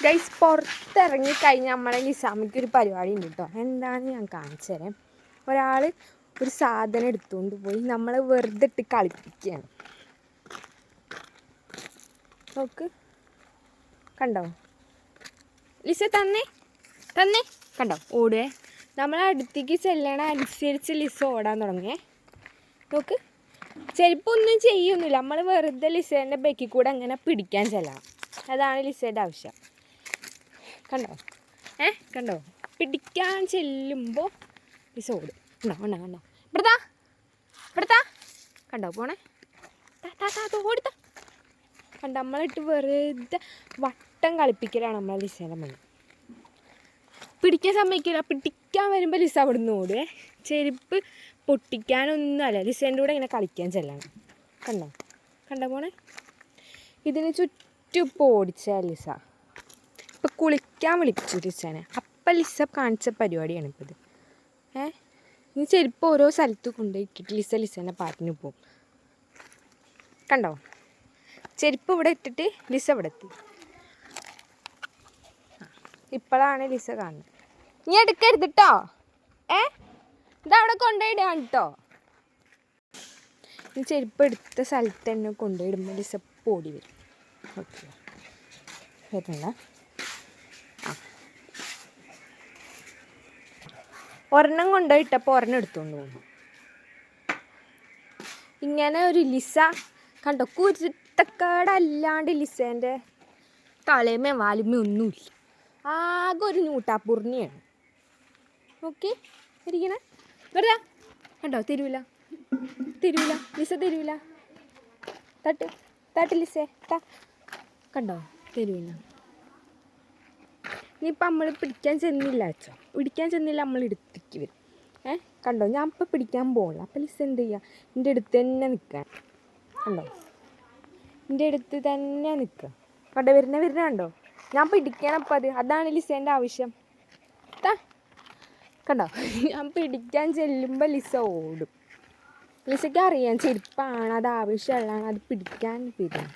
Guys പുറത്തിറങ്ങിക്കഴിഞ്ഞാൽ നമ്മളെ ലിസാമിക്കൊരു പരിപാടി ഉണ്ട് കേട്ടോ. എന്താണെന്ന് ഞാൻ കാണിച്ചു തരാം. ഒരാൾ ഒരു സാധനം എടുത്തുകൊണ്ട് പോയി നമ്മളെ വെറുതെ ഇട്ട് കളിപ്പിക്കുകയാണ്. നോക്ക്, കണ്ടോ? ലിസ തന്നെ കണ്ടോ? ഓടുവേ. നമ്മളെ അടുത്തേക്ക് ചെല്ലണ അനുസരിച്ച് ലിസ ഓടാൻ തുടങ്ങിയേ. നോക്ക്, ചെരുപ്പൊന്നും ചെയ്യൊന്നുമില്ല. നമ്മൾ വെറുതെ ലിസേൻ്റെ ബേക്കിൽ കൂടെ അങ്ങനെ പിടിക്കാൻ ചെല്ലണം. അതാണ് ലിസേൻ്റെ ആവശ്യം. കണ്ടോ? കണ്ടോ? പിടിക്കാൻ ചെല്ലുമ്പോൾ ലിസ ഓടും. കണ്ടോ? ഇവിടുത്താ കണ്ടോ പോണേ? ഓടുത്താ കണ്ടോ? നമ്മളിട്ട് വെറുതെ വട്ടം കളിപ്പിക്കലാണ് നമ്മളെ ലിസേൻ്റെ മണ്ണ്. പിടിക്കാൻ സമ്മതിക്കില്ല. പിടിക്കാൻ വരുമ്പോൾ ലിസ അവിടെ നിന്ന് ഓടുവേ. ചെരുപ്പ് പൊട്ടിക്കാനൊന്നുമല്ല, ലിസേൻ്റെ കൂടെ ഇങ്ങനെ കളിക്കാൻ ചെല്ലണം. കണ്ടോ പോണേ? ഇതിന് ചുറ്റും ഇപ്പോൾ ഓടിച്ച ലിസ. ഇപ്പം കുളിക്കാൻ വിളിച്ചു ലിസേനെ. അപ്പം ലിസ കാണിച്ച പരിപാടിയാണ് ഇപ്പോൾ ഇത്. ഇനി ചെരുപ്പ് ഓരോ സ്ഥലത്ത് കൊണ്ടുപോയിട്ടിട്ട് ലിസേനെ പാട്ടിന് പോവും. കണ്ടോ? ചെരുപ്പ് ഇവിടെ ഇട്ടിട്ട് ലിസ ഇവിടെ എത്തി. ഇപ്പോഴാണ് ലിസ കാണുന്നത്. നീ എടുക്കരുത് കേട്ടോ. ഇതവിടെ കൊണ്ടുപോയിടാണ് കേട്ടോ. ഈ ചെരുപ്പ് എടുത്ത സ്ഥലത്ത് തന്നെ കൊണ്ടുപോയിടുമ്പോൾ ലിസ ഓടി വരും. ഓക്കെ, വരുന്നില്ല. ഒരെണ്ണം കൊണ്ടുപോയിട്ടപ്പോൾ ഒരെണ്ണം എടുത്തുകൊണ്ട് പോകുന്നു. ഇങ്ങനെ ഒരു ലിസ കണ്ടോ? കുരുത്തക്കേടല്ലാണ്ട് ലിസേൻ്റെ തലമേ വാലുമേ ഒന്നുമില്ല. ആകെ ഒരു ഞൂട്ടാപ്പുറിനെയാണ്. ഓക്കെ, ഇരിക്കണേ വെറുതെ. കണ്ടോ? തരൂല ലിസ തരൂല. തട്ട് ലിസേ. കണ്ടോ? തരൂല. ഇനിയിപ്പോൾ നമ്മൾ പിടിക്കാൻ ചെന്നില്ല നമ്മൾ എടുത്തേക്ക് വരും. കണ്ടോ? ഞാൻ ഇപ്പം പിടിക്കാൻ പോകണില്ല. അപ്പം ലിസ എന്ത് ചെയ്യുക? എൻ്റെ അടുത്ത് തന്നെ നിൽക്കാൻ. കണ്ടോ? എൻ്റെ അടുത്ത് തന്നെ നിൽക്കുക. കണ്ടോ? വരുന്ന കണ്ടോ? ഞാൻ പിടിക്കണം. അപ്പം അതാണ് ലിസേൻ്റെ ആവശ്യം. കണ്ടോ? ഞാൻ പിടിക്കാൻ ചെല്ലുമ്പോൾ ലിസ ഓടും. ലിസയ്ക്ക് അറിയാം ചെരുപ്പാണ് അത് ആവശ്യമുള്ളതാണ്, അത് പിടിക്കാൻ വരും.